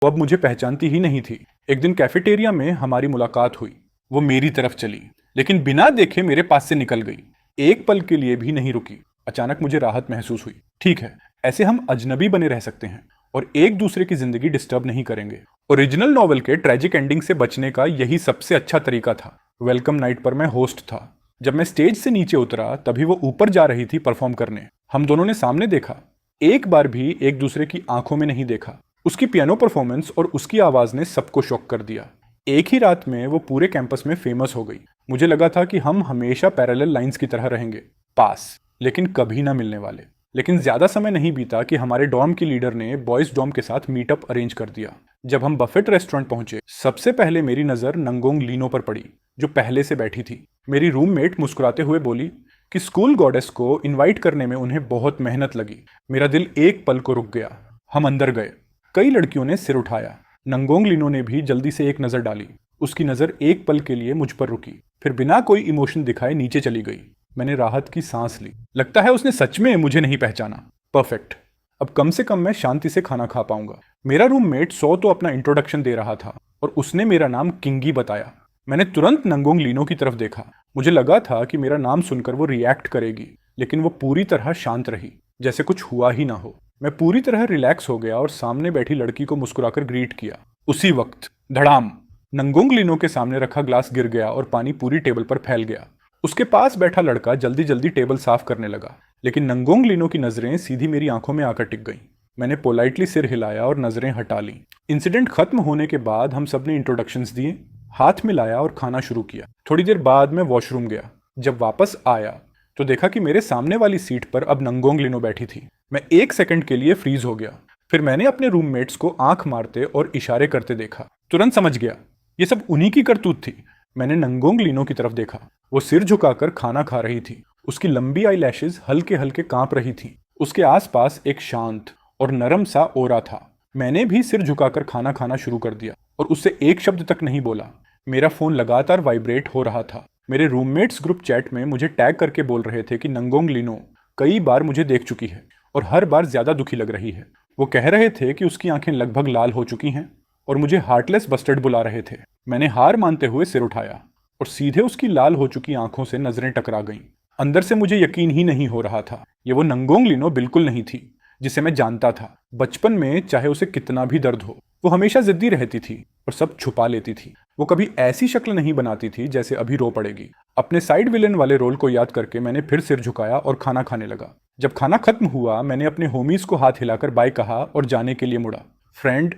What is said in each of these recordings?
वो अब मुझे पहचानती ही नहीं थी। एक दिन कैफेटेरिया में हमारी मुलाकात हुई। वो मेरी तरफ चली, लेकिन बिना देखे मेरे पास से निकल गई। एक पल के लिए भी नहीं रुकी। अचानक मुझे राहत महसूस हुई। ठीक है, ऐसे हम अजनबी बने रह सकते हैं और एक दूसरे की जिंदगी डिस्टर्ब नहीं करेंगे। ओरिजिनल नॉवल के ट्रेजिक एंडिंग से बचने का यही सबसे अच्छा तरीका था। वेलकम नाइट पर मैं होस्ट था। जब मैं स्टेज से नीचे उतरा तभी वो ऊपर जा रही थी परफॉर्म करने। हम दोनों ने सामने देखा, एक बार भी एक दूसरे की आंखों में नहीं देखा। उसकी पियानो परफॉर्मेंस और उसकी आवाज ने सबको शॉक कर दिया। एक ही रात में वो पूरे कैंपस में फेमस हो गई। मुझे लगा था कि हम हमेशा पैरेलल लाइंस की तरह रहेंगे, पास, लेकिन कभी ना मिलने वाले। लेकिन ज्यादा समय नहीं बीता कि हमारे डॉर्म की लीडर ने बॉयज डॉर्म के साथ मीटअप अरेंज कर दिया। जब हम बफेट रेस्टोरेंट पहुंचे, सबसे पहले मेरी नजर नंगोंग लीनो पर पड़ी, जो पहले से बैठी थी। मेरी रूममेट मुस्कुराते हुए बोली कि स्कूल गॉडेस को इनवाइट करने में उन्हें बहुत मेहनत लगी। मेरा दिल एक पल को रुक गया। हम अंदर गए। कई लड़कियों ने सिर उठाया। नंगोंग लीनो ने भी जल्दी से एक नजर डाली। उसकी नजर एक पल के लिए मुझ पर रुकी, फिर बिना कोई इमोशन दिखाए नीचे चली गई। मैंने राहत की सांस ली। लगता है उसने सच में मुझे नहीं पहचाना। परफेक्ट, अब कम से कम मैं शांति से खाना खा पाऊंगा। मेरा रूममेट सो तो अपना इंट्रोडक्शन दे रहा था और उसने मेरा नाम किंगी बताया। मैंने तुरंत नंगोंग लीनो की तरफ देखा। मुझे लगा था कि मेरा नाम सुनकर वो रिएक्ट करेगी, लेकिन वो पूरी तरह शांत रही, जैसे कुछ हुआ ही ना हो। मैं पूरी तरह रिलैक्स हो गया और सामने बैठी लड़की को मुस्कुराकर ग्रीट किया। उसी वक्त धड़ाम, नंगोंग लीनो के सामने रखा ग्लास गिर गया और पानी पूरी टेबल पर फैल गया। उसके पास बैठा लड़का जल्दी जल्दी टेबल साफ करने लगा, लेकिन नंगोंग लीनो की नजरें सीधी मेरी आंखों में आकर टिक गईं। मैंने पोलाइटली सिर हिलाया और नजरें हटा ली। इंसिडेंट खत्म होने के बाद हम सब ने इंट्रोडक्शंस दिए, हाथ मिलाया और खाना शुरू किया। थोड़ी देर बाद मैं वॉशरूम गया। जब वापस आया तो देखा कि मेरे सामने वाली सीट पर अब नंगोंग लीनो बैठी थी। मैं एक सेकंड के लिए फ्रीज हो गया। फिर मैंने अपने रूममेट्स को आंख मारते और इशारे करते देखा। तुरंत समझ गया ये सब उन्हीं की करतूत थी। मैंने नंगोंग लीनो की तरफ देखा। वो सिर झुकाकर खाना खा रही थी। उसकी लंबी आई लैशेज हल्के हल्के कांप रही थी। उसके आसपास एक शांत और नरम सा ओरा था। मैंने भी सिर झुकाकर खाना खाना शुरू कर दिया और उससे एक शब्द तक नहीं बोला। मेरा फोन लगातार वाइब्रेट हो रहा था। मेरे रूममेट्स ग्रुप चैट में मुझे टैग करके बोल रहे थे कि नंगोंग लीनो कई बार मुझे देख चुकी है और हर बार ज्यादा दुखी लग रही है। वो कह रहे थे कि उसकी आंखें लगभग लाल हो चुकी हैं और मुझे हार्टलेस बस्टर्ड बुला रहे थे। मैंने हार मानते हुए सिर उठाया और सीधे उसकी लाल हो चुकी आंखों से नजरें टकरा गईं। अंदर से मुझे यकीन ही नहीं हो रहा था। ये वो नंगोंग लीनो बिल्कुल नहीं थी जिसे मैं जानता था। बचपन में चाहे उसे कितना भी दर्द हो, वो हमेशा जिद्दी रहती थी और सब छुपा लेती थी। वो कभी ऐसी शक्ल नहीं बनाती थी जैसे अभी रो पड़ेगी। अपने साइड विलेन वाले रोल को याद करके मैंने फिर सिर झुकाया और खाना खाने लगा। जब खाना खत्म हुआ मैंने अपने होमीज को हाथ हिलाकर बाय कहा और जाने के लिए मुड़ा। फ्रेंड,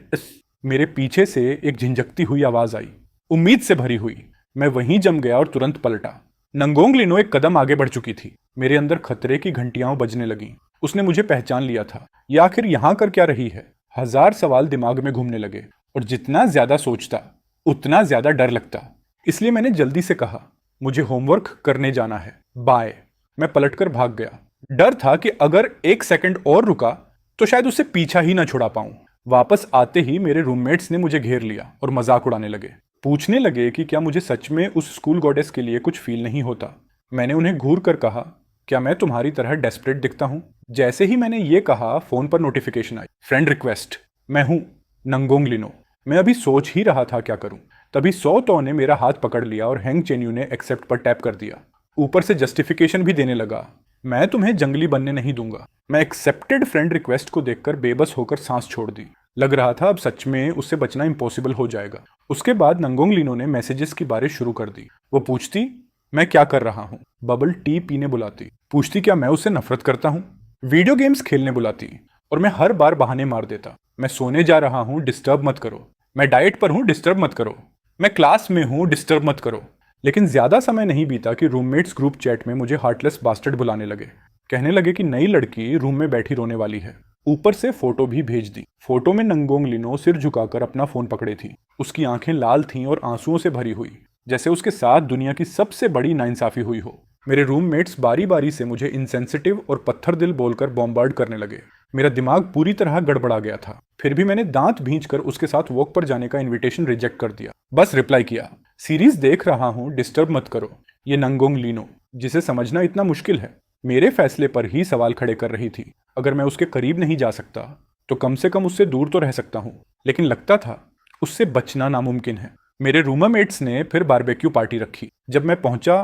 मेरे पीछे से एक झिंझकती हुई आवाज आई, उम्मीद से भरी हुई। मैं वहीं जम गया और तुरंत पलटा। नंगोंग लीनो एक कदम आगे बढ़ चुकी थी। मेरे अंदर खतरे की घंटियां बजने लगीं। उसने मुझे पहचान लिया था। ये आखिर यहां कर क्या रही है? हजार सवाल दिमाग में घूमने लगे और जितना ज्यादा सोचता उतना ज्यादा डर लगता। इसलिए मैंने जल्दी से कहा, मुझे होमवर्क करने जाना है, बाय। मैं पलटकर भाग गया। डर था कि अगर एक सेकंड और रुका तो शायद उससे पीछा ही ना छुड़ा पाऊं। वापस आते ही मेरे रूममेट्स ने मुझे घेर लिया और मजाक उड़ाने लगे। पूछने लगे कि क्या मुझे सच में उस स्कूल गॉडेस के लिए कुछ फील नहीं होता। मैंने उन्हें घूर कर कहा, क्या मैं तुम्हारी तरह डेस्परेट दिखता हूं? जैसे ही मैंने ये कहा फोन पर नोटिफिकेशन आई, फ्रेंड रिक्वेस्ट। मैं हूं नंगोंग लीनो। मैं अभी सोच ही रहा था क्या करूं, तभी सो तो ने मेरा हाथ पकड़ लिया और हैंग चेन्यू ने एक्सेप्ट पर टैप कर दिया। ऊपर से जस्टिफिकेशन भी देने लगा, मैं तुम्हें जंगली बनने नहीं दूंगा। मैं एक्सेप्टेड फ्रेंड रिक्वेस्ट को देखकर बेबस होकर सांस छोड़ दी। लग रहा था अब सच में उससे बचना इम्पॉसिबल हो जाएगा। उसके बाद नंगोंग लीनो ने मैसेजेस की बारिश शुरू कर दी। वो पूछती मैं क्या कर रहा हूँ, बबल टी पीने बुलाती, पूछती क्या मैं उससे नफरत करता हूँ, वीडियो गेम्स खेलने बुलाती, और मैं हर बार बहाने मार देता। मैं सोने जा रहा हूँ, डिस्टर्ब मत करो। मैं डाइट पर हूँ, डिस्टर्ब मत करो। मैं क्लास में हूँ, डिस्टर्ब मत करो। लेकिन ज्यादा समय नहीं बीता कि रूममेट्स ग्रुप चैट में मुझे हार्टलेस बास्टर्ड बुलाने लगे। कहने लगे कि नई लड़की रूम में बैठी रोने वाली है। ऊपर से फोटो भी भेज दी। फोटो में नंगोंग लीनो सिर झुकाकर अपना फोन पकड़े थी। उसकी आंखें लाल थीं और आंसुओं से भरी हुई, जैसे उसके साथ दुनिया की सबसे बड़ी नाइंसाफी हुई हो। मेरे रूममेट्स बारी बारी से मुझे इनसेंसिटिव और पत्थर दिल बोलकर बॉम्बार्ड करने लगे। मेरा दिमाग पूरी तरह गड़बड़ा गया था। फिर भी मैंने दांत भींचकर उसके साथ वॉक पर जाने का इनविटेशन रिजेक्ट कर दिया। बस रिप्लाई किया, सीरीज देख रहा हूं, डिस्टर्ब मत करो। ये नंगोंग लीनो, जिसे समझना इतना मुश्किल है, मेरे फैसले पर ही सवाल खड़े कर रही थी। अगर मैं उसके करीब नहीं जा सकता तो कम से कम उससे दूर तो रह सकता हूँ, लेकिन लगता था उससे बचना नामुमकिन है। मेरे रूममेट्स ने फिर बारबेक्यू पार्टी रखी। जब मैं पहुंचा,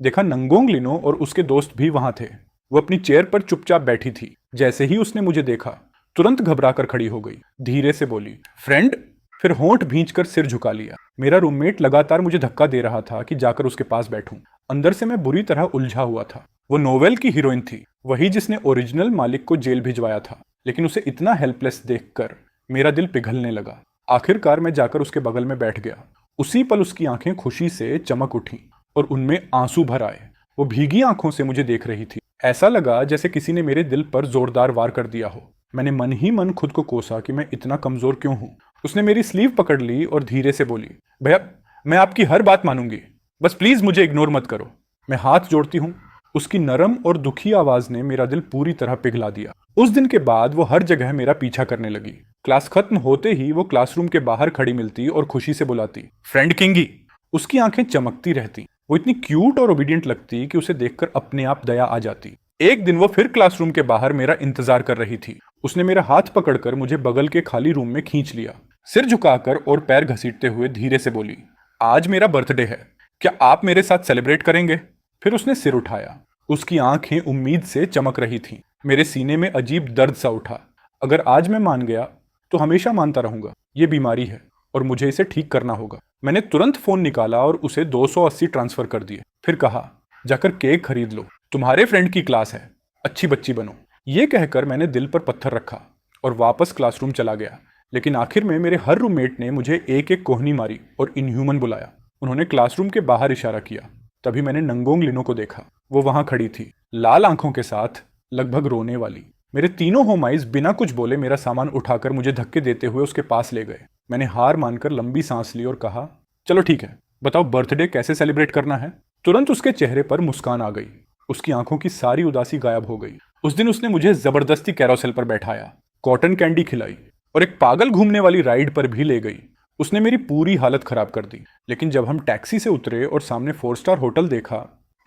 देखा नंगोंग लिनो और उसके दोस्त भी वहां थे। वो अपनी चेयर पर चुपचाप बैठी थी। जैसे ही उसने मुझे देखा, तुरंत घबरा कर खड़ी हो गई। धीरे से बोली, फ्रेंड। फिर होंठ भींचकर सिर झुका लिया। मेरा रूममेट लगातार मुझे धक्का दे रहा था कि जाकर उसके पास बैठूं। अंदर से मैं बुरी तरह उलझा हुआ था। वो नोवेल की हीरोइन थी, वही जिसने ओरिजिनल मालिक को जेल भिजवाया था, लेकिन उसे इतना हेल्पलेस देखकर मेरा दिल पिघलने लगा। आखिरकार मैं जाकर उसके बगल में बैठ गया। उसी पल उसकी आंखें खुशी से चमक उठी और उनमें आंसू भर आए। वो भीगी आंखों से मुझे देख रही थी। ऐसा लगा जैसे किसी ने मेरे दिल पर जोरदार वार कर दिया हो। मैंने मन ही मन खुद को कोसा कि मैं इतना कमजोर क्यों हूं। उसने मेरी स्लीव पकड़ ली और धीरे से बोली, भैया मैं आपकी हर बात मानूंगी, बस प्लीज मुझे इग्नोर मत करो। मैं हाथ जोड़ती हूँ। उसकी नरम और दुखी आवाज ने मेरा दिल पूरी तरह पिघला दिया। उस दिन के बाद वो हर जगह मेरा पीछा करने लगी। क्लास खत्म होते ही वो क्लासरूम के बाहर खड़ी मिलती और खुशी से बुलाती, फ्रेंड किंगी। उसकी आंखें चमकती रहती। वो इतनी क्यूट और ओबीडियंट लगती कि उसे देखकर अपने आप दया आ जाती। एक दिन वो फिर क्लासरूम के बाहर मेरा इंतजार कर रही थी। उसने मेरा हाथ पकड़कर मुझे बगल के खाली रूम में खींच लिया। सिर झुकाकर और पैर घसीटते हुए धीरे से बोली, आज मेरा बर्थडे है, क्या आप मेरे साथ सेलिब्रेट करेंगे? फिर उसने सिर उठाया। उसकी आंखें उम्मीद से चमक रही थीं। मेरे सीने में अजीब दर्द सा उठा। अगर आज मैं मान गया तो हमेशा मानता रहूंगा। ये बीमारी है और मुझे इसे ठीक करना होगा। मैंने तुरंत फोन निकाला और उसे 280 ट्रांसफर कर दिए। फिर कहा, जाकर केक खरीद लो, तुम्हारे फ्रेंड की क्लास है, अच्छी बच्ची बनो। ये कहकर मैंने दिल पर पत्थर रखा और वापस क्लासरूम चला गया। लेकिन आखिर में मेरे हर रूममेट ने मुझे एक एक कोहनी मारी और इनह्यूमन बुलाया। उन्होंने क्लासरूम के बाहर इशारा किया। तभी मैंने नंगोंग लिनो को देखा। वो वहां खड़ी थी, लाल आंखों के साथ, लगभग रोने वाली। मेरे तीनों होमाइज बिना कुछ बोले मेरा सामान उठाकर मुझे धक्के देते हुए उसके पास ले गए। मैंने हार मानकर लंबी सांस ली और कहा, चलो ठीक है, बताओ बर्थडे कैसे सेलिब्रेट करना है। तुरंत उसके चेहरे पर मुस्कान आ गई। उसकी आंखों की सारी उदासी गायब हो गई। उस दिन उसने मुझे जबरदस्ती कैरोसेल पर बैठाया, कॉटन कैंडी खिलाई और एक पागल घूमने वाली राइड पर भी ले गई। उसने मेरी पूरी हालत खराब कर दी। लेकिन जब हम टैक्सी से उतरे और सामने 4 स्टार होटल देखा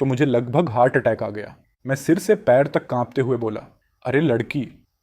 तो मुझे लगभग हार्ट अटैक आ गया। मैं सिर से पैर तक कांपते हुए बोला, अरे लड़की,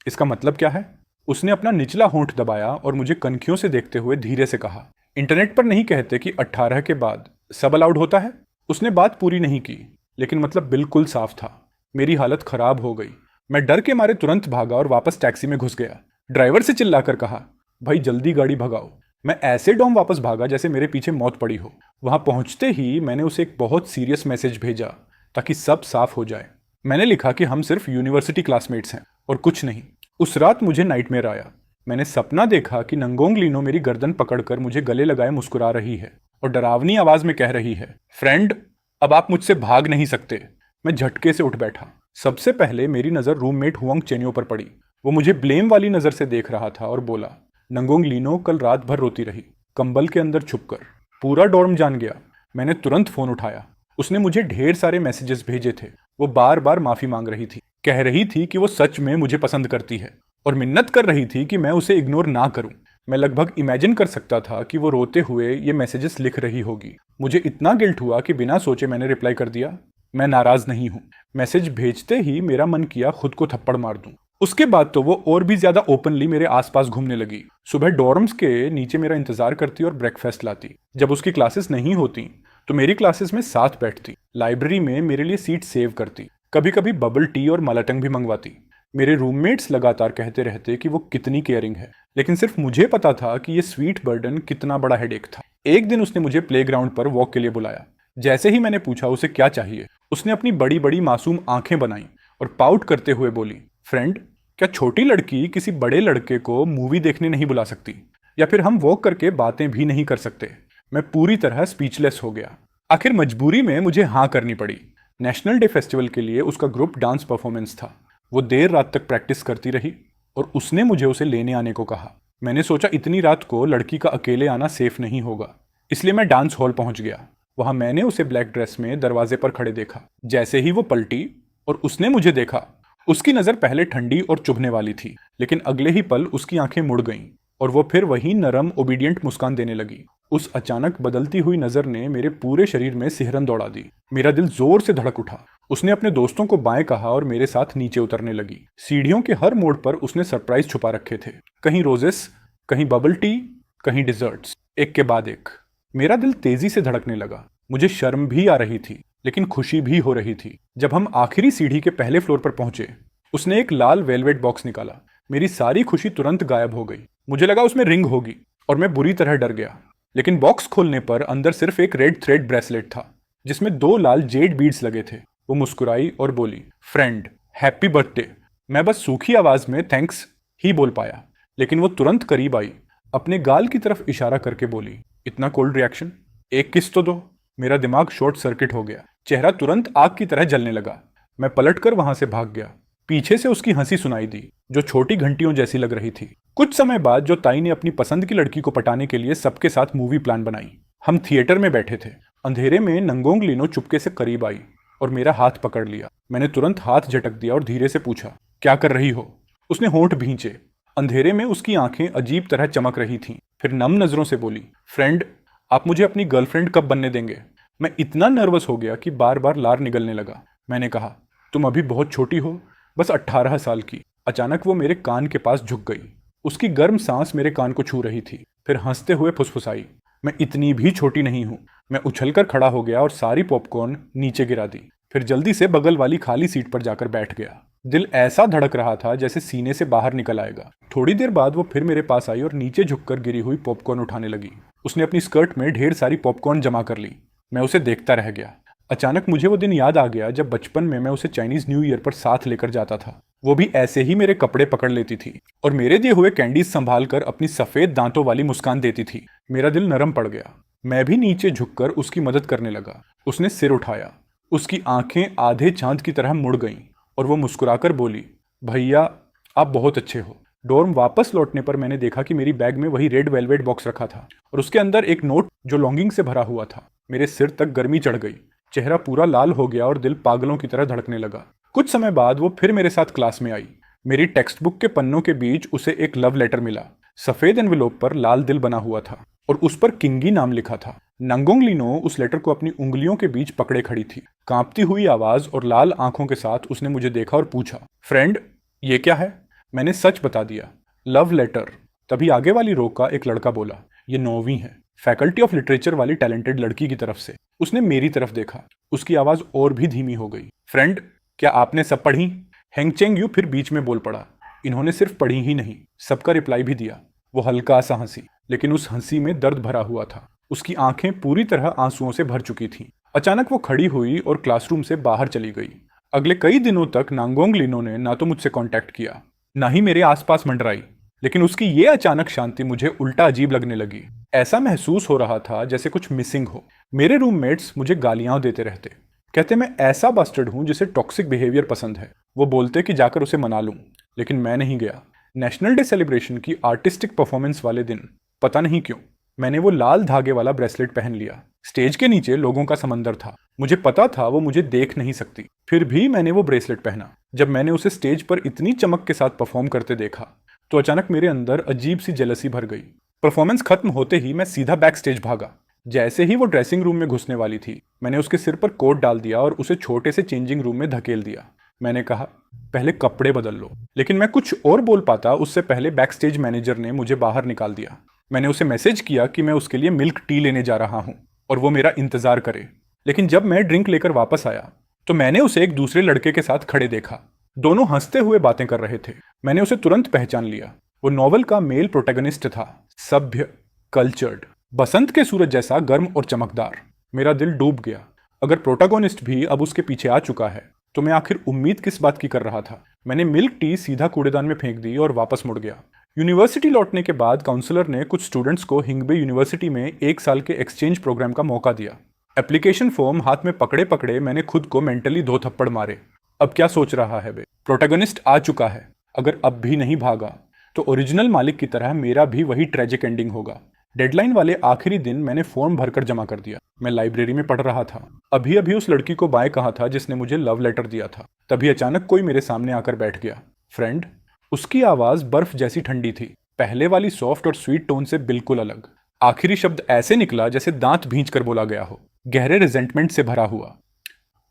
इसका मतलब क्या है? उसने अपना निचला होंठ दबाया और मुझे कनखियों से देखते हुए धीरे से कहा, इंटरनेट पर नहीं कहते कि 18 के बाद सब अलाउड होता है? उसने बात पूरी नहीं की, लेकिन मतलब बिल्कुल साफ था। मेरी हालत खराब हो गई। मैं डर के मारे तुरंत भागा और वापस टैक्सी में घुस गया। ड्राइवर से चिल्लाकर कहा, भाई जल्दी गाड़ी भगाओ। मैं ऐसे डॉम वापस भागा जैसे मेरे पीछे मौत पड़ी हो। वहां पहुंचते ही मैंने उसे एक बहुत सीरियस मैसेज भेजा ताकि सब साफ हो जाए। मैंने लिखा कि हम सिर्फ यूनिवर्सिटी क्लासमेट्स हैं और कुछ नहीं। उस रात मुझे नाइटमेयर आया। मैंने सपना देखा कि नंगोंग लिनो मेरी गर्दन पकड़कर मुझे गले लगाए मुस्कुरा रही है और डरावनी आवाज में कह रही है, फ्रेंड, अब आप मुझसे भाग नहीं सकते। मैं झटके से उठ बैठा। सबसे पहले मेरी नजर रूममेट हुआंग चेन्यो पर पड़ी। वो मुझे ब्लेम वाली नजर से देख रहा था और बोला, नंगोंग लिनो कल रात भर रोती रही, कंबल के अंदर छुपकर। पूरा डॉर्म जान गया। मैंने तुरंत फोन उठाया। उसने मुझे ढेर सारे मैसेजेस भेजे थे। वो बार बार माफी मांग रही थी, कह रही थी कि वो सच में मुझे पसंद करती है और मिन्नत कर रही थी कि मैं उसे इग्नोर ना करूं। मैं लगभग इमेजिन कर सकता था कि वो रोते हुए ये मैसेजेस लिख रही होगी। मुझे इतना गिल्ट हुआ कि बिना सोचे मैंने रिप्लाई कर दिया, मैं नाराज नहीं हूं। मैसेज भेजते ही मेरा मन किया खुद को थप्पड़ मार दूं। उसके बाद तो वो और भी ज्यादा ओपनली मेरे आसपास घूमने लगी। सुबह डॉर्म्स के नीचे मेरा इंतजार करती और ब्रेकफास्ट लाती। जब उसकी क्लासेस नहीं होती तो मेरी क्लासेस में साथ बैठती। लाइब्रेरी में मेरे लिए सीट सेव करती। कभी कभी बबल टी और मलाटंग भी मंगवाती। मेरे रूममेट्स लगातार कहते रहते कि वो कितनी केयरिंग है, लेकिन सिर्फ मुझे पता था कि ये स्वीट बर्डन कितना बड़ा हेडेक था। एक दिन उसने मुझे प्लेग्राउंड पर वॉक के लिए बुलाया। जैसे ही मैंने पूछा उसे क्या चाहिए, उसने अपनी बड़ी बड़ी मासूम आंखें बनाई और पाउट करते हुए बोली, फ्रेंड, क्या छोटी लड़की किसी बड़े लड़के को मूवी देखने नहीं बुला सकती? या फिर हम वॉक करके बातें भी नहीं कर सकते? मैं पूरी तरह स्पीचलेस हो गया। आखिर मजबूरी में मुझे हाँ करनी पड़ी। नेशनल डे फेस्टिवल के लिए उसका ग्रुप डांस परफॉर्मेंस था। वो देर रात तक प्रैक्टिस करती रही और उसने मुझे उसे लेने आने को कहा। मैंने सोचा इतनी रात को लड़की का अकेले आना सेफ नहीं होगा, इसलिए मैं डांस हॉल पहुंच गया। वहां मैंने उसे ब्लैक ड्रेस में दरवाजे पर खड़े देखा। जैसे ही वो पलटी और उसने मुझे देखा, उसकी नजर पहले ठंडी और चुभने वाली थी, लेकिन अगले ही पल उसकी आंखें मुड़ गईं और वो फिर वही नरम ओबीडियंट मुस्कान देने लगी। उस अचानक बदलती हुई नजर ने मेरे पूरे शरीर में सिहरन दौड़ा दी। मेरा दिल जोर से धड़क उठा। उसने अपने दोस्तों को बाएं कहा और मेरे साथ नीचे उतरने लगी। सीढ़ियों के हर मोड़ पर उसने सरप्राइज छुपा रखे थे, कहीं रोजेस, कहीं बबल टी, कहीं डिजर्ट्स, एक के बाद एक। मेरा दिल तेजी से धड़कने लगा। मुझे शर्म भी आ रही थी, लेकिन खुशी भी हो रही थी। जब हम आखिरी सीढ़ी के पहले फ्लोर पर पहुंचे, उसने एक लाल वेलवेट बॉक्स निकाला। मेरी सारी खुशी तुरंत गायब हो गई। मुझे लगा उसमें रिंग होगी और मैं बुरी तरह डर गया। लेकिन बॉक्स खोलने पर अंदर सिर्फ एक रेड थ्रेड ब्रेसलेट था, जिसमें 2 लाल जेड बीड्स लगे थे। वो मुस्कुराई और बोली, फ्रेंड, हैप्पी बर्थडे। मैं बस सूखी आवाज में थैंक्स ही बोल पाया, लेकिन वो तुरंत करीब आई, अपने गाल की तरफ इशारा करके बोली, इतना कोल्ड रिएक्शन, एक किस तो दो। मेरा दिमाग शॉर्ट सर्किट हो गया। चेहरा तुरंत आग की तरह जलने लगा। मैं पलटकर वहां से भाग गया। पीछे से उसकी हंसी सुनाई दी, जो छोटी घंटियों जैसी लग रही थी। कुछ समय बाद जो ताई ने अपनी पसंद की लड़की को पटाने के लिए सबके साथ मूवी प्लान बनाई। हम थिएटर में बैठे थे। अंधेरे में नंगोंग लीनो चुपके से करीब आई और मेरा हाथ पकड़ लिया। मैंने तुरंत हाथ झटक दिया और धीरे से पूछा, क्या कर रही हो? उसने होंठ भींचे। अंधेरे में उसकी आंखें अजीब तरह चमक रही थीं। फिर नम नजरों से बोली, फ्रेंड, आप मुझे अपनी गर्लफ्रेंड कब बनने देंगे? मैं इतना नर्वस हो गया कि बार बार लार निकलने लगा। मैंने कहा, तुम अभी बहुत छोटी हो, बस 18 साल की। अचानक वो मेरे कान के पास झुक गई। उसकी गर्म सांस मेरे कान को छू रही थी। फिर हंसते हुए फुसफुसाई, मैं इतनी भी छोटी नहीं हूं। मैं उछलकर खड़ा हो गया और सारी पॉपकॉर्न नीचे गिरा दी। फिर जल्दी से बगल वाली खाली सीट पर जाकर बैठ गया। दिल ऐसा धड़क रहा था जैसे सीने से बाहर निकल आएगा। थोड़ी देर बाद वो फिर मेरे पास आई और नीचे झुककर गिरी हुई पॉपकॉर्न उठाने लगी। उसने अपनी स्कर्ट में ढेर सारी पॉपकॉर्न जमा कर ली। मैं उसे देखता रह गया। अचानक मुझे वो दिन याद आ गया जब बचपन में मैं उसे चाइनीज न्यू ईयर पर साथ लेकर जाता था। वो भी ऐसे ही मेरे कपड़े पकड़ लेती थी और मेरे दिए हुए कैंडीज संभाल कर अपनी सफेद दांतों वाली मुस्कान देती थी। मेरा दिल नरम पड़ गया। मैं भी नीचे झुककर उसकी मदद करने लगा। उसने सिर उठाया। उसकी आंखें आधे चांद की तरह मुड़ गईं और वो मुस्कुराकर बोली, भैया, आप बहुत अच्छे हो। डॉर्म वापस लौटने पर मैंने देखा कि मेरी बैग में वही रेड वेलवेट बॉक्स रखा था और उसके अंदर एक नोट जो लॉन्गिंग से भरा हुआ था। मेरे सिर तक गर्मी चढ़ गई। चेहरा पूरा लाल हो गया और दिल पागलों की तरह धड़कने लगा। कुछ समय बाद वो फिर मेरे साथ क्लास में आई। मेरी टेक्स्ट बुक के पन्नों के बीच उसे एक लव लेटर मिला। सफेद एनवेलोप पर लाल दिल बना हुआ था और उस पर किंगी नाम लिखा था। नंगोंग लीनो उस लेटर को अपनी उंगलियों के बीच पकड़े खड़ी थी। कांपती हुई आवाज और लाल आंखों के साथ उसने मुझे देखा और पूछा, फ्रेंड, ये क्या है? मैंने सच बता दिया, लव लेटर। तभी आगे वाली रो का एक लड़का बोला, ये नौवीं है, फैकल्टी ऑफ लिटरेचर वाली टैलेंटेड लड़की की तरफ से। उसने मेरी तरफ देखा। उसकी आवाज और भी धीमी हो गई, फ्रेंड, क्या आपने सब पढ़ी? हेंगचेंग यू फिर बीच में बोल पड़ा, इन्होंने सिर्फ पढ़ी ही नहीं, सबका रिप्लाई भी दिया। वो हल्का सा हंसी, लेकिन उस हंसी में दर्द भरा हुआ था। उसकी आंखें पूरी तरह आंसुओं से भर चुकी थीं। अचानक वो खड़ी हुई और क्लासरूम से बाहर चली गई। अगले कई दिनों तक नांगोंग लीनो ने ना तो मुझसे कांटेक्ट किया, ना ही मेरे आसपास मंडराई। लेकिन उसकी ये अचानक शांति मुझे उल्टा अजीब लगने लगी। ऐसा महसूस हो रहा था जैसे कुछ मिसिंग हो। मेरे रूममेट्स मुझे गालियां देते रहते, कहते मैं ऐसा बास्टर्ड हूं जिसे टॉक्सिक बिहेवियर पसंद है। वो बोलते कि जाकर उसे मना लूं, लेकिन मैं नहीं गया। नेशनल डे सेलिब्रेशन की आर्टिस्टिक परफॉर्मेंस वाले दिन पता नहीं क्यों मैंने वो लाल धागे वाला ब्रेसलेट पहन लिया। स्टेज के नीचे लोगों का समंदर था। मुझे पता था वो मुझे देख नहीं सकती, फिर भी मैंने वो ब्रेसलेट पहना। जब मैंने उसे स्टेज पर इतनी चमक के साथ परफॉर्म करते देखा तो अचानक मेरे अंदर अजीब सी जेलसी भर गई। परफॉर्मेंस खत्म होते ही मैं सीधा बैक स्टेज भागा। जैसे ही वो ड्रेसिंग रूम में घुसने वाली थी, मैंने उसके सिर पर कोट डाल दिया और उसे छोटे से चेंजिंग रूम में धकेल दिया। मैंने कहा, पहले कपड़े बदल लो। लेकिन मैं कुछ और बोल पाता उससे पहले बैक स्टेज मैनेजर ने मुझे बाहर निकाल दिया। मैंने उसे मैसेज किया कि मैं उसके लिए मिल्क टी लेने जा रहा हूं और वो मेरा इंतजार करे। लेकिन जब मैं ड्रिंक लेकर वापस आया तो मैंने उसे एक दूसरे लड़के के साथ खड़े देखा। दोनों हंसते हुए बातें कर रहे थे। मैंने उसे तुरंत पहचान लिया। वो नॉवल का मेल प्रोटैगनिस्ट था, सभ्य, कल्चर्ड, बसंत के सूरज जैसा गर्म और चमकदार। मेरा दिल डूब गया। अगर प्रोटैगनिस्ट भी अब उसके पीछे आ चुका है तो मैं आखिर उम्मीद किस बात की कर रहा था? मैंने मिल्क टी सीधा कूड़ेदान में फेंक दी और वापस मुड़ गया। यूनिवर्सिटी लौटने के बाद काउंसलर ने कुछ स्टूडेंट्स को हिंगबे यूनिवर्सिटी में 1 साल के एक्सचेंज प्रोग्राम का मौका दिया। एप्लीकेशन फॉर्म हाथ में पकड़े पकड़े मैंने खुद को मेंटली 2 थप्पड़ मारे। अब क्या सोच रहा है बे? प्रोटैगनिस्ट आ चुका है। अगर अब भी नहीं भागा तो ओरिजिनल मालिक की तरह मेरा भी वही ट्रेजिक एंडिंग होगा। डेडलाइन वाले आखिरी दिन मैंने फॉर्म भरकर जमा कर दिया। मैं लाइब्रेरी में पढ़ रहा था। अभी अभी उस लड़की को बाय कहा था जिसने मुझे लव लेटर दिया था। तभी अचानक कोई मेरे सामने आकर बैठ गया। फ्रेंड। उसकी आवाज बर्फ जैसी ठंडी थी। पहले वाली सॉफ्ट और स्वीट टोन से बिल्कुल अलग। आखिरी शब्द ऐसे निकला जैसे दांत भींच कर बोला गया हो, गहरे रिजेंटमेंट से भरा हुआ।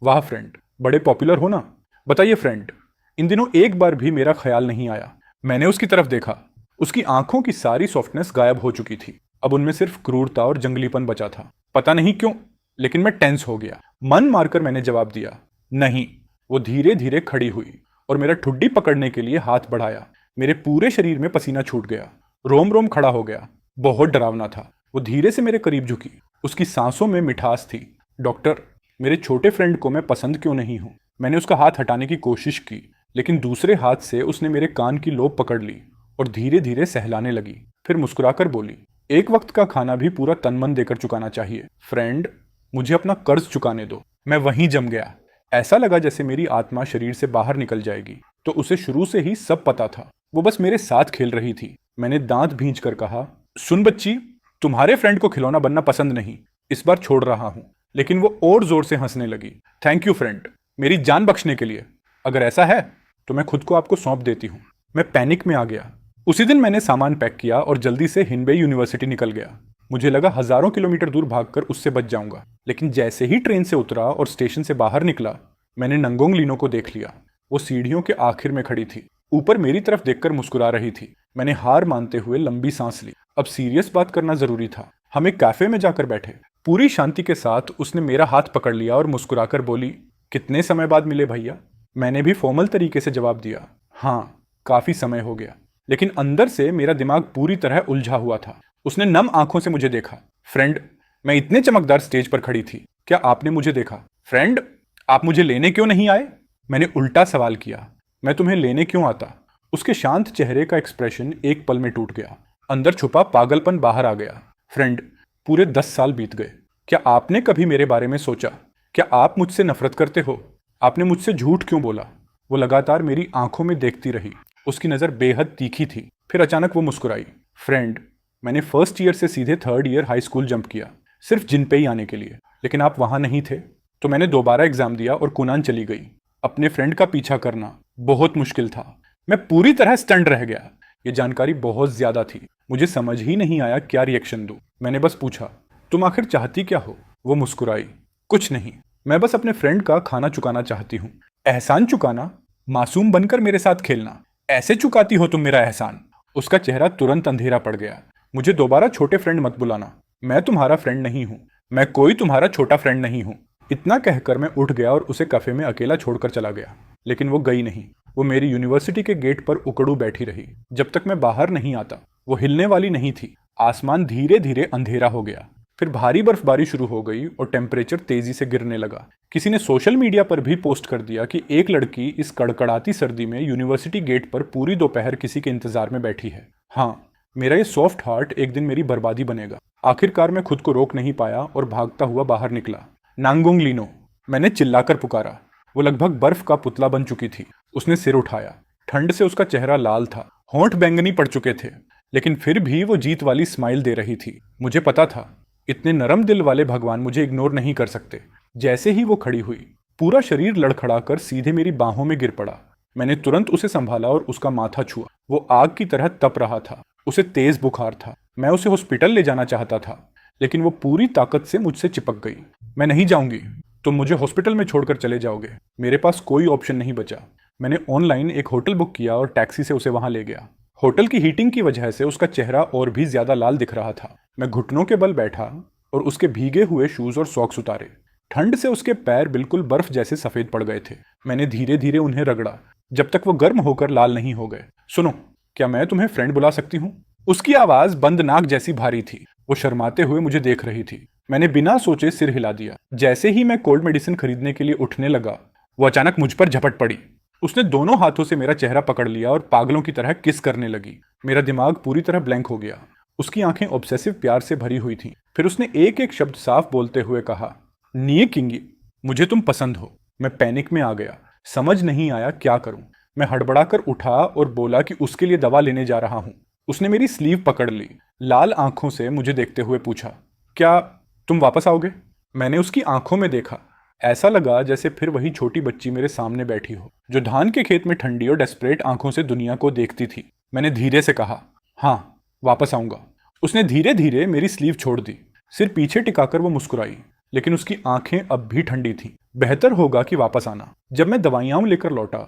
वाह फ्रेंड, बड़े पॉपुलर हो ना। बताइए फ्रेंड, इन दिनों एक बार भी मेरा ख्याल नहीं आया। मैंने उसकी तरफ देखा। उसकी आंखों की सारी सॉफ्टनेस गायब हो चुकी थी। अब उनमें सिर्फ क्रूरता और जंगलीपन बचा था। पता नहीं क्यों, लेकिन मैं टेंस हो गया। मन मारकर मैंने जवाब दिया, नहीं। वो धीरे धीरे खड़ी हुई और मेरा ठुड्डी पकड़ने के लिए हाथ बढ़ाया। मेरे पूरे शरीर में पसीना छूट गया, रोम रोम खड़ा हो गया। बहुत डरावना था। वो धीरे से मेरे करीब झुकी। उसकी सांसों में मिठास थी। डॉक्टर, मेरे छोटे फ्रेंड को मैं पसंद क्यों नहीं हूं? मैंने उसका हाथ हटाने की कोशिश की, लेकिन दूसरे हाथ से उसने मेरे कान की लोब पकड़ ली और धीरे धीरे सहलाने लगी। फिर मुस्कुराकर बोली, एक वक्त का खाना भी पूरा तन मन देकर चुकाना चाहिए। फ्रेंड, मुझे अपना कर्ज चुकाने दो। मैं वहीं जम गया। ऐसा लगा जैसे मेरी आत्मा शरीर से बाहर निकल जाएगी। तो उसे शुरू से ही सब पता था। वो बस मेरे साथ खेल रही थी। मैंने दांत भींच कर कहा, सुन बच्ची, तुम्हारे फ्रेंड को खिलौना बनना पसंद नहीं, इस बार छोड़ रहा हूं। लेकिन वो और जोर से हंसने लगी। थैंक यू फ्रेंड, मेरी जान बख्शने के लिए। अगर ऐसा है तो मैं खुद को आपको सौंप देती हूँ। मैं पैनिक में आ गया। उसी दिन मैंने सामान पैक किया और जल्दी से हिनबे यूनिवर्सिटी निकल गया। मुझे लगा हजारों किलोमीटर दूर भागकर उससे बच जाऊंगा। लेकिन जैसे ही ट्रेन से उतरा और स्टेशन से बाहर निकला, मैंने नंगोंग लीनो को देख लिया। वो सीढ़ियों के आखिर में खड़ी थी, ऊपर मेरी तरफ देखकर मुस्कुरा रही थी। मैंने हार मानते हुए लंबी सांस ली। अब सीरियस बात करना जरूरी था। हम एक कैफे में जाकर बैठे। पूरी शांति के साथ उसने मेरा हाथ पकड़ लिया और मुस्कुराकर बोली, कितने समय बाद मिले भैया? मैंने भी फॉर्मल तरीके से जवाब दिया, हाँ, काफी समय हो गया। लेकिन अंदर से मेरा दिमाग पूरी तरह उलझा हुआ था। उसने नम आंखों से मुझे देखा। फ्रेंड, मैं इतने चमकदार स्टेज पर खड़ी थी, क्या आपने मुझे देखा? फ्रेंड, आप मुझे लेने क्यों नहीं आए? मैंने उल्टा सवाल किया, मैं तुम्हें लेने क्यों आता? उसके शांत चेहरे का एक्सप्रेशन एक पल में टूट गया। अंदर छुपा पागलपन बाहर आ गया। फ्रेंड, पूरे 10 साल बीत गए। क्या आपने कभी मेरे बारे में सोचा? क्या आप मुझसे नफरत करते हो? आपने मुझसे झूठ क्यों बोला? वो लगातार मेरी आंखों में देखती रही। उसकी नज़र बेहद तीखी थी। फिर अचानक वो मुस्कुराई। फ्रेंड, मैंने फर्स्ट ईयर से सीधे third year high school jump किया, सिर्फ जिनपेई आने के लिए। लेकिन आप वहां नहीं थे, तो मैंने दोबारा एग्जाम दिया और कुनान चली गई। अपने फ्रेंड का पीछा करना बहुत मुश्किल था। मैं पूरी तरह स्टंड रह गया। ये जानकारी बहुत ज्यादा थी। मुझे समझ ही नहीं आया क्या रिएक्शन दूं। मैंने बस पूछा, तुम आखिर चाहती क्या हो? वो मुस्कुराई, कुछ नहीं, मैं बस अपने फ्रेंड का खाना चुकाना चाहती हूँ। एहसान चुकाना? मासूम बनकर मेरे साथ खेलना, ऐसे चुकाती हो तुम मेरा एहसान? उसका चेहरा तुरंत अंधेरा पड़ गया। मुझे दोबारा छोटे फ्रेंड मत बुलाना। मैं तुम्हारा फ्रेंड नहीं हूँ। मैं कोई तुम्हारा छोटा फ्रेंड नहीं हूँ। इतना कहकर मैं उठ गया और उसे कैफे में अकेला छोड़कर चला गया। लेकिन वो गई नहीं। वो मेरी यूनिवर्सिटी के गेट पर उकड़ू बैठी रही जब तक मैं बाहर नहीं आता। वो हिलने वाली नहीं थी। आसमान धीरे धीरे अंधेरा हो गया। फिर भारी बर्फबारी शुरू हो गई और टेम्परेचर तेजी से गिरने लगा। किसी ने सोशल मीडिया पर भी पोस्ट कर दिया कि एक लड़की इस कड़कड़ाती सर्दी में यूनिवर्सिटी गेट पर पूरी दोपहर किसी के इंतजार में बैठी है। हाँ, मेरा ये सॉफ्ट हार्ट एक दिन मेरी बर्बादी बनेगा। आखिरकार मैं खुद को रोक नहीं पाया और भागता हुआ बाहर निकला। नांगोंग लीनो, मैंने चिल्लाकर पुकारा। वो लगभग बर्फ का पुतला बन चुकी थी। उसने सिर उठाया। ठंड से उसका चेहरा लाल था, होंठ बैंगनी पड़ चुके थे, लेकिन फिर भी वो जीत वाली स्माइल दे रही थी। मुझे पता था, इतने नरम दिल वाले भगवान मुझे इग्नोर नहीं कर सकते। जैसे ही वो खड़ी हुई, पूरा शरीर लड़खड़ाकर सीधे मेरी बाहों में गिर पड़ा। मैंने तुरंत उसे संभाला और उसका माथा छुआ। वो आग की तरह तप रहा था। उसे तेज बुखार था। मैं उसे हॉस्पिटल ले जाना चाहता था, लेकिन वो पूरी ताकत से मुझसे चिपक गई। मैं नहीं जाऊंगी, तुम मुझे हॉस्पिटल में छोड़कर चले जाओगे। मेरे पास कोई ऑप्शन नहीं बचा। मैंने ऑनलाइन एक होटल बुक किया और टैक्सी से उसे वहां ले गया। होटल की हीटिंग की वजह से उसका चेहरा और भी ज्यादा लाल दिख रहा था। मैं घुटनों के बल बैठा और उसके भीगे हुए शूज और सॉक्स उतारे। ठंड से उसके पैर बिल्कुल बर्फ जैसे सफेद पड़ गए थे। मैंने धीरे धीरे उन्हें रगड़ा जब तक वो गर्म होकर लाल नहीं हो गए। सुनो, क्या मैं तुम्हें फ्रेंड बुला सकती हूँ? उसकी आवाज बंद नाक जैसी भारी थी। वो शर्माते हुए मुझे देख रही थी। मैंने बिना सोचे सिर हिला दिया। जैसे ही मैं कोल्ड मेडिसिन खरीदने के लिए उठने लगा, वो अचानक मुझ पर झपट पड़ी। उसने दोनों हाथों से मेरा चेहरा पकड़ लिया और पागलों की तरह किस करने लगी। मेरा दिमाग पूरी तरह ब्लैंक हो गया। उसकी आंखें ऑब्सेसिव प्यार से भरी हुई थीं। फिर उसने एक एक शब्द साफ बोलते हुए कहा, निये किंगी, मुझे तुम पसंद हो। मैं पैनिक में आ गया। समझ नहीं आया क्या करूं। मैं हड़बड़ाकर उठा और बोला कि उसके लिए दवा लेने जा रहा हूं। उसने मेरी स्लीव पकड़ ली। लाल आंखों से मुझे देखते हुए पूछा, क्या तुम वापस आओगे? मैंने उसकी आंखों में देखा। ऐसा लगा जैसे फिर वही छोटी बच्ची मेरे सामने बैठी हो, जो धान के खेत में ठंडी और डेस्परेट आंखों से दुनिया को देखती थी। मैंने धीरे से कहा, हाँ, वापस आऊंगा। उसने धीरे धीरे मेरी स्लीव छोड़ दी। सिर पीछे टिकाकर वो मुस्कुराई, लेकिन उसकी आंखें अब भी ठंडी थीं। बेहतर होगा कि वापस आना। जब मैं दवाइयां लेकर लौटा,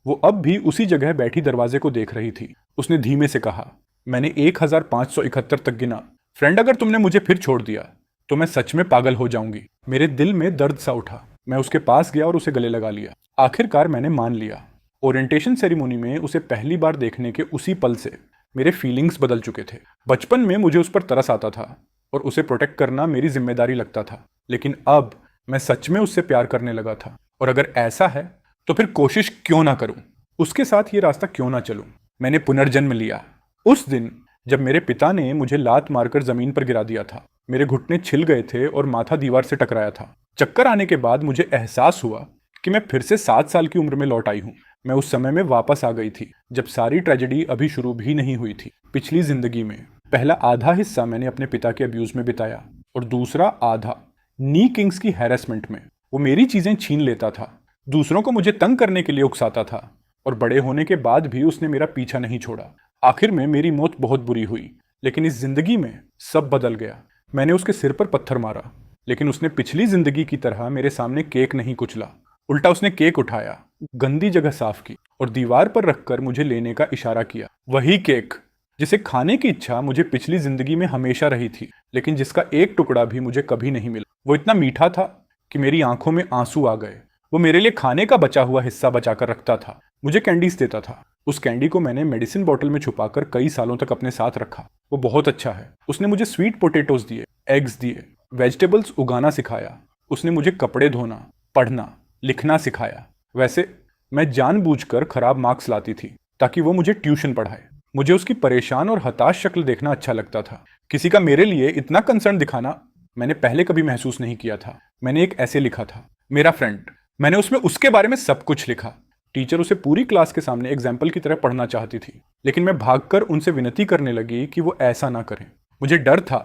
वो अब भी उसी जगह बैठी दरवाजे को देख रही थी। उसने धीमे से कहा, मैंने 1571 तक गिना। फ्रेंड, अगर तुमने मुझे फिर छोड़ दिया तो मैं सच में पागल हो जाऊंगी। मेरे दिल में दर्द सा उठा। मैं उसके पास गया और उसे गले लगा लिया। आखिरकार मैंने मान लिया। ओरिएंटेशन सेरेमनी में उसे पहली बार देखने के उसी पल से मेरे फीलिंग्स बदल चुके थे। बचपन में मुझे उस पर तरस आता था और उसे प्रोटेक्ट करना मेरी जिम्मेदारी लगता था, लेकिन अब मैं सच में उससे प्यार करने लगा था। और अगर ऐसा है तो फिर कोशिश क्यों ना करूं, उसके साथ ये रास्ता क्यों ना चलूं। मैंने पुनर्जन्म लिया। उस दिन जब मेरे पिता ने मुझे लात मारकर जमीन पर गिरा दिया था, मेरे घुटने छिल गए थे और माथा दीवार से टकराया था। चक्कर आने के बाद मुझे एहसास हुआ कि मैं फिर से 7 साल की उम्र में लौट आई हूँ। मैं उस समय में वापस आ गई थी जब सारी ट्रेजेडी अभी शुरू भी नहीं हुई थी। पिछली जिंदगी में पहला आधा हिस्सा मैंने अपने पिता के अब्यूज में बिताया और दूसरा आधा नी किंग्स की हैरेसमेंट में। वो मेरी चीजें छीन लेता था, दूसरों को मुझे तंग करने के लिए उकसाता था, और बड़े होने के बाद भी उसने मेरा पीछा नहीं छोड़ा। आखिर में मेरी मौत बहुत बुरी हुई, लेकिन इस जिंदगी में सब बदल गया। मैंने उसके सिर पर पत्थर मारा, लेकिन उसने पिछली जिंदगी की तरह मेरे सामने केक नहीं कुचला। उल्टा उसने केक उठाया, गंदी जगह साफ की और दीवार पर रखकर मुझे लेने का इशारा किया। वही केक जिसे खाने की इच्छा मुझे पिछली जिंदगी में हमेशा रही थी, लेकिन जिसका एक टुकड़ा भी मुझे कभी नहीं मिला। वो इतना मीठा था कि मेरी आंखों में आंसू आ गए। वो मेरे लिए खाने का बचा हुआ हिस्सा बचाकर रखता था, मुझे कैंडीज देता था। उस कैंडी को मैंने मेडिसिन बॉटल में छुपाकर कई सालों तक अपने साथ रखा। वो बहुत अच्छा है। उसने मुझे स्वीट पोटैटोज दिए, एग्स दिए, वेजिटेबल्स उगाना सिखाया। उसने मुझे कपड़े धोना, पढ़ना, लिखना सिखाया। वैसे मैं जानबूझकर खराब मार्क्स लाती थी ताकि वो मुझे ट्यूशन पढ़ाए। मुझे उसकी परेशान और हताश शक्ल देखना अच्छा लगता था। किसी का मेरे लिए इतना कंसर्न दिखाना मैंने पहले कभी महसूस नहीं किया था। मैंने एक ऐसे लिखा था, मेरा फ्रेंड। मैंने उसमें उसके बारे में सब कुछ लिखा। टीचर उसे पूरी क्लास के सामने एग्जाम्पल की तरह पढ़ना चाहती थी, लेकिन मैं भागकर उनसे विनती करने लगी कि वो ऐसा ना करें। मुझे डर था,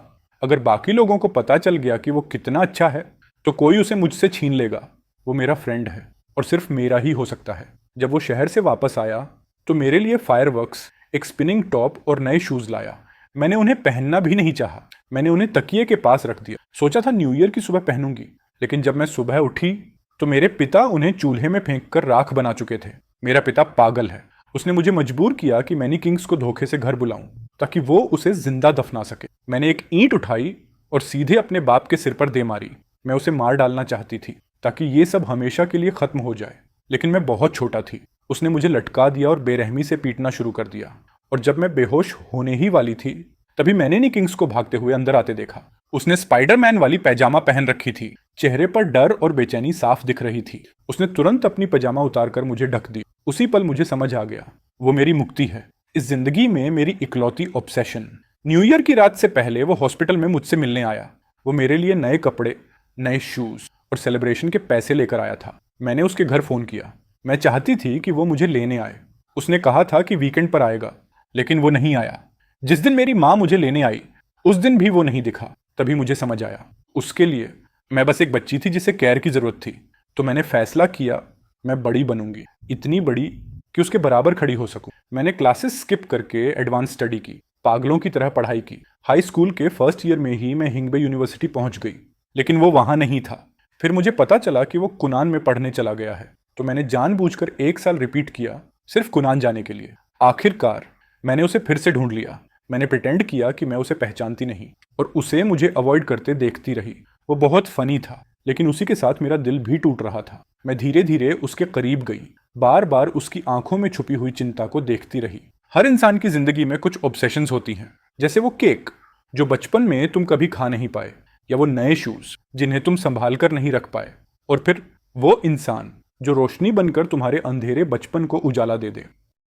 अगर बाकी लोगों को पता चल गया कि वो कितना अच्छा है तो कोई उसे मुझसे छीन लेगा। वो मेरा फ्रेंड है और सिर्फ मेरा ही हो सकता है। जब वो शहर से वापस आया तो मेरे लिए फायरवर्क्स, एक स्पिनिंग टॉप और नए शूज लाया। मैंने उन्हें पहनना भी नहीं चाहा। मैंने उन्हें तकिए के पास रख दिया। सोचा था न्यू ईयर की सुबह पहनूंगी, लेकिन जब मैं सुबह उठी तो मेरे पिता उन्हें चूल्हे में फेंककर राख बना चुके थे। मेरा पिता पागल है। उसने मुझे मजबूर किया कि मैनी किंग्स को धोखे से घर बुलाऊं ताकि वो उसे जिंदा दफना सके। मैंने एक ईंट उठाई और सीधे अपने बाप के सिर पर दे मारी। मैं उसे मार डालना चाहती थी ताकि ये सब हमेशा के लिए खत्म हो जाए, लेकिन मैं बहुत छोटा थी। उसने मुझे लटका दिया और बेरहमी से पीटना शुरू कर दिया, और जब मैं बेहोश होने ही वाली थी तभी मैंने नी किंग्स को भागते हुए अंदर आते देखा। उसने स्पाइडरमैन वाली पैजामा पहन रखी थी। चेहरे पर डर और बेचैनी साफ दिख रही थी। उसने तुरंत अपनी पैजामा उतारकर मुझे ढक दी। उसी पल मुझे समझ आ गया, वो मेरी मुक्ति है, इस जिंदगी में मेरी इकलौती ऑब्सेशन। न्यू ईयर की रात से पहले वो हॉस्पिटल में मुझसे मिलने आया। वो मेरे लिए नए कपड़े, नए शूज और सेलिब्रेशन के पैसे लेकर आया था। मैंने उसके घर फोन किया। मैं चाहती थी कि वो मुझे लेने आए। उसने कहा था कि वीकेंड पर आएगा, लेकिन वो नहीं आया। जिस दिन मेरी माँ मुझे लेने आई उस दिन भी वो नहीं दिखा। तभी मुझे समझ आया, उसके लिए मैं बस एक बच्ची थी जिसे केयर की जरूरत थी। तो मैंने फैसला किया, मैं बड़ी बनूंगी, इतनी बड़ी कि उसके बराबर खड़ी हो सकूं। मैंने क्लासेस स्किप करके एडवांस स्टडी की, पागलों की तरह पढ़ाई की। हाई स्कूल के फर्स्ट ईयर में ही मैं हिंगबे यूनिवर्सिटी पहुंच गई, लेकिन वो वहां नहीं था। फिर मुझे पता चला कि वो कुनान में पढ़ने चला गया है, तो मैंने जानबूझकर 1 साल रिपीट किया सिर्फ कुनान जाने के लिए। आखिरकार मैंने उसे फिर से ढूंढ लिया। मैंने प्रिटेंड किया कि मैं उसे पहचानती नहीं और उसे मुझे अवॉइड करते देखती रही। वो बहुत फनी था, लेकिन उसी के साथ मेरा दिल भी टूट रहा था। मैं धीरे धीरे उसके करीब गई, बार बार उसकी आंखों में छुपी हुई चिंता को देखती रही। हर इंसान की जिंदगी में कुछ ऑब्सेशंस होती हैं, जैसे वो केक जो बचपन में तुम कभी खा नहीं पाए, या वो नए शूज जिन्हें तुम संभाल कर नहीं रख पाए, और फिर वो इंसान जो रोशनी बनकर तुम्हारे अंधेरे बचपन को उजाला दे दे।